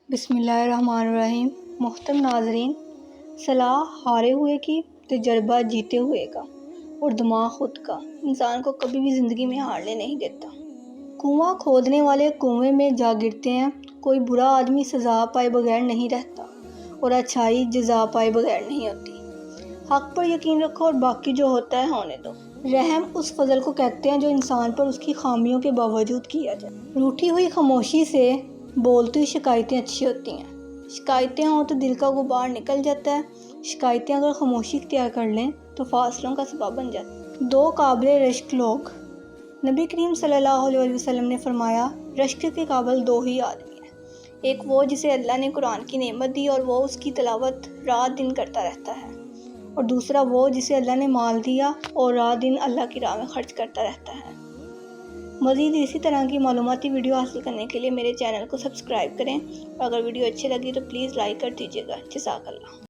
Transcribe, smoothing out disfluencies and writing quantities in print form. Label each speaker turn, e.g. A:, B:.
A: بسم اللہ الرحمن الرحیم۔ محترم ناظرین، صلاح ہارے ہوئے کی، تجربہ جیتے ہوئے کا اور دماغ خود کا انسان کو کبھی بھی زندگی میں ہارنے نہیں دیتا۔ کنواں کھودنے والے کنویں میں جا گرتے ہیں، کوئی برا آدمی سزا پائے بغیر نہیں رہتا اور اچھائی جزا پائے بغیر نہیں ہوتی۔ حق پر یقین رکھو اور باقی جو ہوتا ہے ہونے دو۔ رحم اس فضل کو کہتے ہیں جو انسان پر اس کی خامیوں کے باوجود کیا جائے۔ روٹھی ہوئی خاموشی سے بولتی ہوئی شکایتیں اچھی ہوتی ہیں۔ شکایتیں ہوں تو دل کا غبار نکل جاتا ہے۔ شکایتیں اگر خاموشی اختیار کر لیں تو فاصلوں کا سبب بن جاتی ہیں۔ دو قابل رشک لوگ۔ نبی کریم صلی اللہ علیہ وسلم نے فرمایا، رشک کے قابل دو ہی آدمی ہیں، ایک وہ جسے اللہ نے قرآن کی نعمت دی اور وہ اس کی تلاوت رات دن کرتا رہتا ہے، اور دوسرا وہ جسے اللہ نے مال دیا اور رات دن اللہ کی راہ میں خرچ کرتا رہتا ہے۔ مزید اسی طرح کی معلوماتی ویڈیو حاصل کرنے کے لیے میرے چینل کو سبسکرائب کریں، اور اگر ویڈیو اچھی لگی تو پلیز لائک کر دیجیے گا۔ جزاک اللہ۔